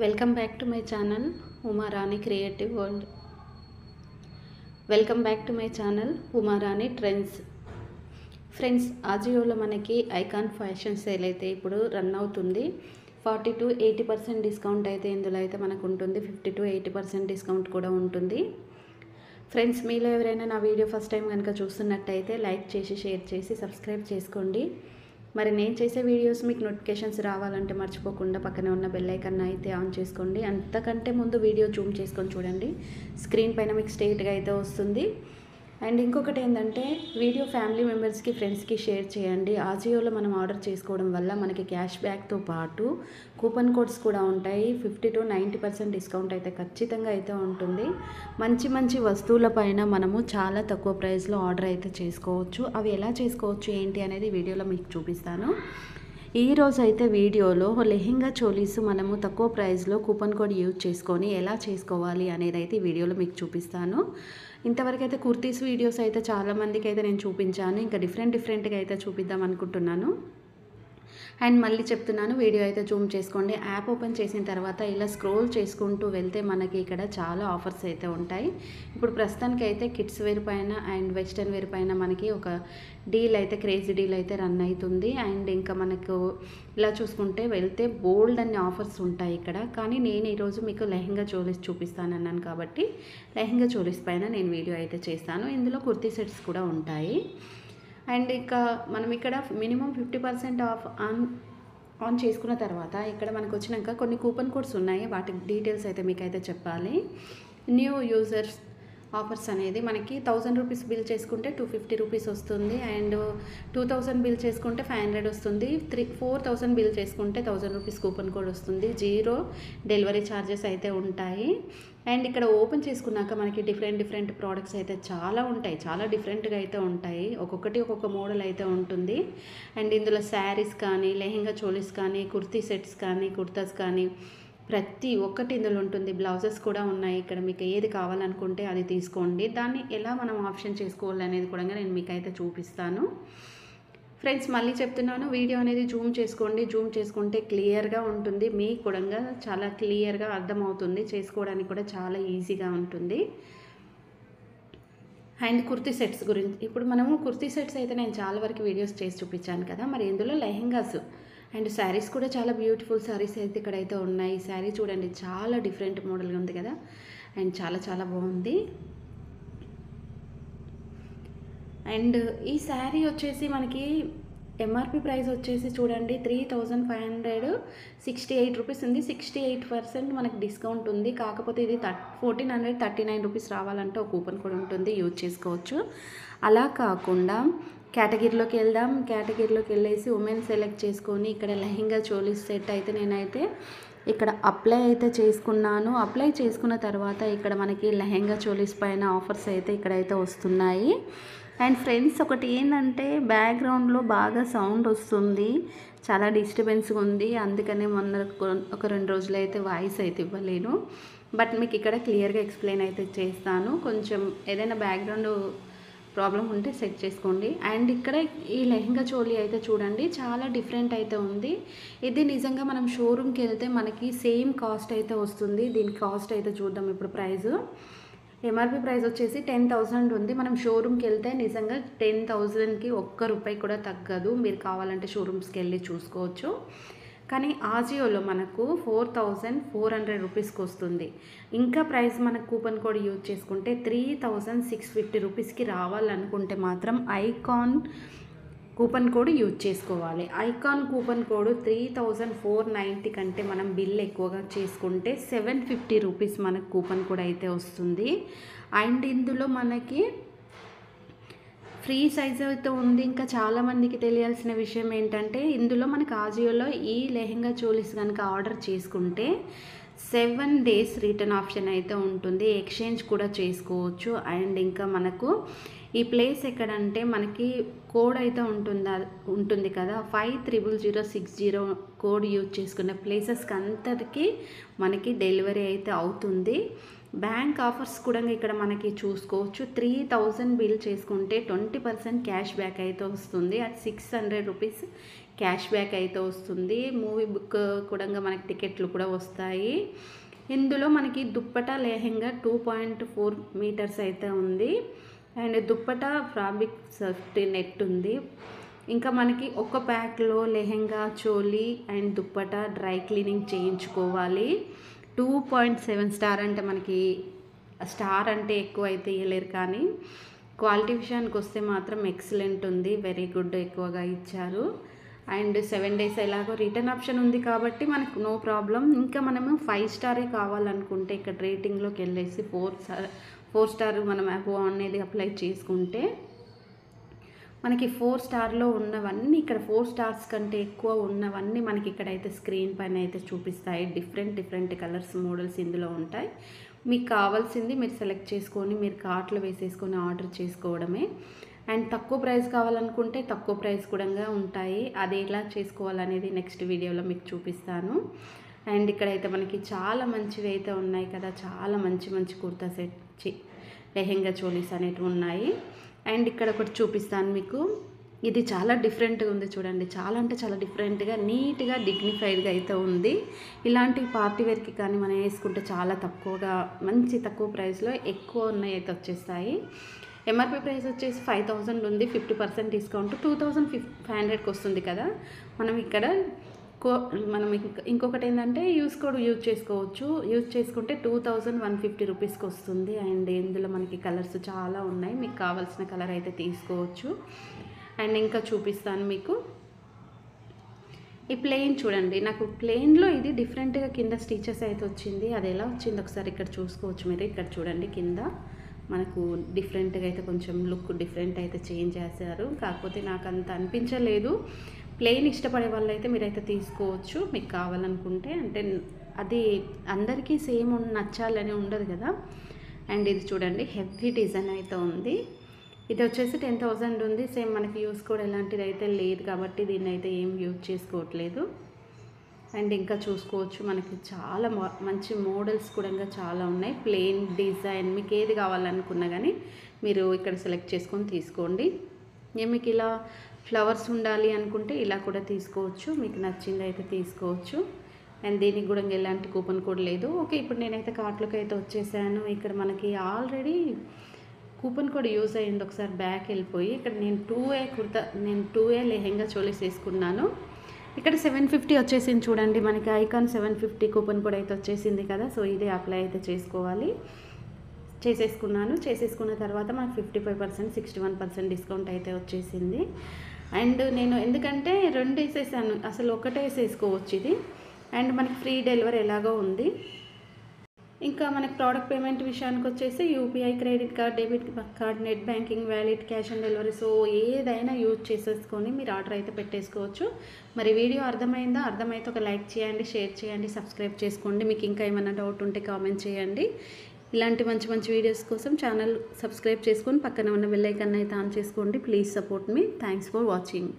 Welcome back to my channel Uma Rani Creative World. Welcome back to my channel Uma Rani Trends. Friends, ఆజియోలో మనకి icon fashion sale అయితే ఇప్పుడు run అవుతుంది. 40 to 80% discount అయితే ఇందులో అయితే మనకు ఉంటుంది. 50 to 80% డిస్కౌంట్ కూడా ఉంటుంది. ఫ్రెండ్స్, మీలో ఎవరైనా నా వీడియో ఫస్ట్ టైం కనుక చూస్తున్నట్టయితే లైక్ చేసి షేర్ చేసి సబ్స్క్రైబ్ చేసుకోండి. మరి నేను చేసే వీడియోస్ మీకు నోటిఫికేషన్స్ రావాలంటే మర్చిపోకుండా పక్కనే ఉన్న బెల్ ఐకాన్ అయితే ఆన్ చేసుకోండి. అంతకంటే ముందు వీడియో జూమ్ చేసుకొని చూడండి. స్క్రీన్ పైన మీకు స్ట్రైట్గా అయితే వస్తుంది. అండ్ ఇంకొకటి ఏంటంటే వీడియో ఫ్యామిలీ మెంబర్స్కి ఫ్రెండ్స్కి షేర్ చేయండి. ఆజియోలో మనం ఆర్డర్ చేసుకోవడం వల్ల మనకి క్యాష్ బ్యాక్తో పాటు కూపన్ కోడ్స్ కూడా ఉంటాయి. 50 to 90% డిస్కౌంట్ అయితే ఖచ్చితంగా అయితే ఉంటుంది. మంచి మంచి వస్తువులపైన మనము చాలా తక్కువ ప్రైస్లో ఆర్డర్ అయితే చేసుకోవచ్చు. అవి ఎలా చేసుకోవచ్చు ఏంటి అనేది వీడియోలో మీకు చూపిస్తాను. ఈరోజు అయితే వీడియోలో లెహెంగా చోలీస్ మనము తక్కువ ప్రైస్లో కూపన్ కోడ్ యూజ్ చేసుకొని ఎలా చేసుకోవాలి అనేది అయితే ఈ వీడియోలో మీకు చూపిస్తాను. ఇంతవరకు అయితే కుర్తీస్ వీడియోస్ అయితే చాలామందికి అయితే నేను చూపించాను. ఇంకా డిఫరెంట్గా అయితే చూపిద్దాం అనుకుంటున్నాను. అండ్ మళ్ళీ చెప్తున్నాను, వీడియో అయితే జూమ్ చేసుకోండి. యాప్ ఓపెన్ చేసిన తర్వాత ఇలా స్క్రోల్ చేసుకుంటూ వెళ్తే మనకి ఇక్కడ చాలా ఆఫర్స్ అయితే ఉంటాయి. ఇప్పుడు ప్రస్తుతానికి అయితే కిడ్స్ వేర్ పైన అండ్ వెస్ట్రన్ వేర్ పైన మనకి ఒక డీల్ అయితే క్రేజీ డీల్ అయితే రన్ అవుతుంది. అండ్ ఇంకా మనకు ఇలా చూసుకుంటే వెళ్తే బోల్డ్ అన్ని ఆఫర్స్ ఉంటాయి ఇక్కడ. కానీ నేను ఈరోజు మీకు లెహెంగా చోలీస్ చూపిస్తానన్నాను కాబట్టి లెహెంగా చోలీస్ పైన నేను వీడియో అయితే చేస్తాను. ఇందులో కుర్తీ సెట్స్ కూడా ఉంటాయి. అండ్ ఇక మనం ఇక్కడ మినిమం 50% ఆఫ్ ఆన్ చేసుకున్న తర్వాత ఇక్కడ మనకు వచ్చినాక కొన్ని కూపన్ కోడ్స్ ఉన్నాయి. వాటి డీటెయిల్స్ అయితే మీకు అయితే చెప్పాలి. న్యూ యూజర్స్ ఆఫర్స్ అనేది మనకి 1000 రూపీస్ బిల్ చేసుకుంటే 250 రూపీస్ వస్తుంది. అండ్ 2000 బిల్ చేసుకుంటే 500 వస్తుంది. 4000 బిల్ చేసుకుంటే 1000 రూపీస్ కూపన్ కోడ్ వస్తుంది. 0 డెలివరీ ఛార్జెస్ అయితే ఉంటాయి. అండ్ ఇక్కడ ఓపెన్ చేసుకున్నాక మనకి డిఫరెంట్ ప్రోడక్ట్స్ అయితే చాలా ఉంటాయి. చాలా డిఫరెంట్గా అయితే ఉంటాయి. ఒక్కొక్కటి ఒక్కొక్క మోడల్ అయితే ఉంటుంది. అండ్ ఇందులో శారీస్ కానీ, లెహెంగా చోలీస్ కానీ, కుర్తీ సెట్స్ కానీ, కుర్తాస్ కానీ ప్రతి ఒక్కటి ఇందులో ఉంటుంది. బ్లౌజెస్ కూడా ఉన్నాయి. ఇక్కడ మీకు ఏది కావాలనుకుంటే అది తీసుకోండి. దాన్ని ఎలా మనం ఆప్షన్ చేసుకోవాలి అనేది కూడా నేను మీకు అయితే చూపిస్తాను. ఫ్రెండ్స్, మళ్ళీ చెప్తున్నాను, వీడియో అనేది జూమ్ చేసుకోండి. జూమ్ చేసుకుంటే క్లియర్గా ఉంటుంది. మీకు కూడా చాలా క్లియర్గా అర్థమవుతుంది. చేసుకోవడానికి కూడా చాలా ఈజీగా ఉంటుంది. అండ్ కుర్తీ సెట్స్ గురించి ఇప్పుడు మనము కుర్తీ సెట్స్ అయితే నేను చాలా వరకు వీడియోస్ చేసి చూపించాను కదా. మరి ఇందులో లెహెంగాస్ అండ్ శారీస్ కూడా చాలా బ్యూటిఫుల్ శారీస్ అయితే ఇక్కడైతే ఉన్నాయి. శారీ చూడండి, చాలా డిఫరెంట్ మోడల్గా ఉంది కదా. అండ్ చాలా బాగుంది. అండ్ ఈ శారీ వచ్చేసి మనకి ఎంఆర్పి ప్రైస్ వచ్చేసి చూడండి 3568 రూపీస్ ఉంది. 68% మనకి డిస్కౌంట్ ఉంది. కాకపోతే ఇది 1439 రూపీస్ రావాలంటే ఒక కూపన్ కూడా ఉంటుంది, యూజ్ చేసుకోవచ్చు. అలా కాకుండా కేటగిరీలోకి వెళ్దాం. కేటగిరీలోకి వెళ్ళేసి ఉమెన్ సెలెక్ట్ చేసుకొని ఇక్కడ లెహెంగా చోలీస్ సెట్ అయితే నేనైతే ఇక్కడ అప్లై అయితే చేసుకున్నాను. అప్లై చేసుకున్న తర్వాత ఇక్కడ మనకి లెహెంగా చోలీస్ పైన ఆఫర్స్ అయితే ఇక్కడైతే వస్తున్నాయి. అండ్ ఫ్రెండ్స్, ఒకటి ఏంటంటే బ్యాక్గ్రౌండ్లో బాగా సౌండ్ వస్తుంది, చాలా డిస్టర్బెన్స్గా ఉంది. అందుకనే ఒక 2 రోజులు అయితే వాయిస్ అయితే ఇవ్వలేను. బట్ మీకు ఇక్కడ క్లియర్గా ఎక్స్ప్లెయిన్ అయితే చేస్తాను. కొంచెం ఏదైనా బ్యాక్గ్రౌండ్ ప్రాబ్లం ఉంటే సెట్ చేసుకోండి. అండ్ ఇక్కడ ఈ లెహెంగా చోలీ అయితే చూడండి, చాలా డిఫరెంట్ అయితే ఉంది. ఇది నిజంగా మనం షోరూమ్కి వెళ్తే మనకి సేమ్ కాస్ట్ అయితే వస్తుంది. దీని కాస్ట్ అయితే చూద్దాం. ఇప్పుడు ప్రైస్ ఎంఆర్పి ప్రైస్ వచ్చేసి 10,000 ఉంది. మనం షోరూమ్కి వెళ్తే నిజంగా 10,000కి ఒక్క రూపాయి కూడా తగ్గదు. మీరు కావాలంటే షోరూమ్స్కి వెళ్ళి చూసుకోవచ్చు. కానీ ఆజియోలో మనకు 4400 రూపీస్కి వస్తుంది. ఇంకా ప్రైస్ మనకు కూపన్ కోడ్ యూజ్ చేసుకుంటే 3650 రూపీస్కి రావాలనుకుంటే మాత్రం ఐకాన్ కూపన్ కోడ్ యూజ్ చేసుకోవాలి. ఐకాన్ కూపన్ కోడ్ 3490 కంటే మనం బిల్ ఎక్కువగా చేసుకుంటే 750 రూపీస్ మనకు కూపన్ కోడ్ అయితే వస్తుంది. అండ్ ఇందులో మనకి ఫ్రీ సైజ్ అయితే ఉంది. ఇంకా చాలామందికి తెలియాల్సిన విషయం ఏంటంటే ఇందులో మనకు ఆజియోలో ఈ లెహెంగా చోలీస్ కనుక ఆర్డర్ చేసుకుంటే 7 days రిటర్న్ ఆప్షన్ అయితే ఉంటుంది. ఎక్స్చేంజ్ కూడా చేసుకోవచ్చు. అండ్ ఇంకా మనకు ఈ ప్లేస్ ఎక్కడంటే మనకి కోడ్ అయితే ఉంటుంది కదా, 500060 కోడ్ యూజ్ చేసుకున్న ప్లేసెస్కి అంతటికి మనకి డెలివరీ అయితే అవుతుంది. బ్యాంక్ ఆఫర్స్ కూడా ఇక్కడ మనకి చూసుకోవచ్చు. 3000 బిల్ చేసుకుంటే 20% క్యాష్ బ్యాక్ అయితే వస్తుంది. అది 600 రూపీస్ క్యాష్ బ్యాక్ అయితే వస్తుంది. మూవీ బుక్ కూడా మనకి టికెట్లు కూడా వస్తాయి. ఇందులో మనకి దుప్పటా లెహెంగా 2.4 మీటర్స్ అయితే ఉంది. And dupatta fabric safety net ఉంది. ఇంకా మనకి ఒక ప్యాక్లో lehenga, choli and dupatta dry cleaning చేయించుకోవాలి. 2.7 స్టార్ అంటే మనకి స్టార్ అంటే ఎక్కువ అయితే ఇవ్వలేరు, కానీ క్వాలిటీ విషయానికి వస్తే మాత్రం ఎక్సలెంట్ ఉంది. వెరీ గుడ్, ఎక్కువగా ఇచ్చారు. అండ్ 7 డేస్ ఎలాగో రిటర్న్ ఆప్షన్ ఉంది కాబట్టి మనకు నో ప్రాబ్లం. ఇంకా మనము 5 స్టారే కావాలనుకుంటే ఇక్కడ రేటింగ్లోకి వెళ్ళేసి 4 స్టార్ మనం అబోవ్ అనేది అప్లై చేసుకుంటే మనకి 4 స్టార్లో ఉన్నవన్నీ ఇక్కడ 4 స్టార్స్ కంటే ఎక్కువ ఉన్నవన్నీ మనకి ఇక్కడైతే స్క్రీన్ పైన అయితే చూపిస్తాయి. డిఫరెంట్ కలర్స్, మోడల్స్ ఇందులో ఉంటాయి. మీకు కావాల్సింది మీరు సెలెక్ట్ చేసుకొని మీరు కార్ట్లో వేసేసుకొని ఆర్డర్ చేసుకోవడమే. అండ్ తక్కువ ప్రైస్ కావాలనుకుంటే తక్కువ ప్రైస్ కూడా ఉంటాయి. అది ఎలా చేసుకోవాలనేది నెక్స్ట్ వీడియోలో మీకు చూపిస్తాను. అండ్ ఇక్కడైతే మనకి చాలా మంచివి అయితే ఉన్నాయి కదా, చాలా మంచి కుర్తా సెట్ లెహెంగా చోలీస్ అనేటివి ఉన్నాయి. అండ్ ఇక్కడ ఒకటి చూపిస్తాను మీకు. ఇది చాలా డిఫరెంట్గా ఉంది చూడండి. చాలా అంటే చాలా డిఫరెంట్గా, నీట్గా, డిగ్నిఫైడ్గా అయితే ఉంది. ఇలాంటి పార్టీ వేర్కి కానీ మనం వేసుకుంటే చాలా తక్కువ ప్రైస్లో ఎక్కువ ఉన్నాయి అయితే వచ్చేస్తాయి. ఎంఆర్పీ ప్రైస్ వచ్చేసి 5000 ఉంది. 50% డిస్కౌంట్ 2500కి వస్తుంది కదా. మనం ఇక్కడ ఇంకొకటి ఏంటంటే యూస్ కోడ్ యూజ్ చేసుకోవచ్చు. యూజ్ చేసుకుంటే 2150 రూపీస్కి వస్తుంది. అండ్ ఇందులో మనకి కలర్స్ చాలా ఉన్నాయి. మీకు కావాల్సిన కలర్ అయితే తీసుకోవచ్చు. అండ్ ఇంకా చూపిస్తాను మీకు. ఈ ప్లెయిన్ చూడండి, నాకు ప్లెయిన్లో ఇది డిఫరెంట్గా కింద స్టిచెస్ అయితే వచ్చింది. అది ఎలా వచ్చింది ఒకసారి ఇక్కడ చూసుకోవచ్చు మీరు. ఇక్కడ చూడండి, కింద మనకు డిఫరెంట్గా అయితే కొంచెం లుక్ డిఫరెంట్ అయితే చేంజ్ చేశారు. కాకపోతే నాకు అంత అనిపించలేదు. ప్లెయిన్ ఇష్టపడే వాళ్ళు అయితే మీరైతే తీసుకోవచ్చు మీకు కావాలనుకుంటే. అంటే అది అందరికీ సేమ్ నచ్చాలని ఉండదు కదా. అండ్ ఇది చూడండి, హెవీ డిజైన్ అయితే ఉంది. ఇది వచ్చేసి 10,000 ఉంది. సేమ్ మనకి యూస్ కూడా ఎలాంటిది అయితే లేదు కాబట్టి దీన్ని అయితే ఏం యూజ్ చేసుకోవట్లేదు. అండ్ ఇంకా చూసుకోవచ్చు మనకి చాలా మంచి మోడల్స్ కూడా చాలా ఉన్నాయి. ప్లెయిన్ డిజైన్ మీకు ఏది కావాలనుకున్నా కానీ మీరు ఇక్కడ సెలెక్ట్ చేసుకొని తీసుకోండి. మీకు ఇలా ఫ్లవర్స్ ఉండాలి అనుకుంటే ఇలా కూడా తీసుకోవచ్చు. మీకు నచ్చింది అయితే తీసుకోవచ్చు. అండ్ దీనికి కూడా ఎలాంటి కూపన్ కోడ్ లేదు. ఓకే, ఇప్పుడు నేనైతే కార్ట్లోకి అయితే వచ్చేసాను. ఇక్కడ మనకి ఆల్రెడీ కూపన్ కోడ్ యూజ్ అయ్యింది. ఒకసారి బ్యాక్ వెళ్ళిపోయి ఇక్కడ నేను 2A లెహెంగా చోలీస్ వేసుకున్నాను. ఇక్కడ 750 వచ్చేసింది చూడండి. మనకి ఐకాన్ 750 కూపన్ కోడ్ అయితే వచ్చేసింది కదా. సో ఇదే అప్లై అయితే చేసుకోవాలి. చేసేసుకున్న తర్వాత మనకు 55%, 61% డిస్కౌంట్ అయితే వచ్చేసింది. అండ్ నేను ఎందుకంటే 2 వేసేసాను, అసలు ఒకటే వేసేసుకోవచ్చు ఇది. అండ్ మనకి ఫ్రీ డెలివరీ ఎలాగో ఉంది. ఇంకా మనకి ప్రోడక్ట్ పేమెంట్ విషయానికి వచ్చేసి UPI, credit card, debit card, net banking, valid, cash on delivery, so ఏదైనా యూజ్ చేసేసుకొని మీరు ఆర్డర్ అయితే పెట్టేసుకోవచ్చు. మరి వీడియో అర్థమైందా? అర్థమైతే ఒక లైక్ చేయండి, షేర్ చేయండి, సబ్స్క్రైబ్ చేసుకోండి. మీకు ఇంకా ఏమైనా డౌట్ ఉంటే కామెంట్ చేయండి. ఇలాంటి మంచి వీడియోస్ కోసం ఛానల్ సబ్స్క్రైబ్ చేసుకొని పక్కన ఉన్న బెల్ ఐకాన్ అయితే ఆన్ చేసుకోండి. Please support me. Thanks for watching.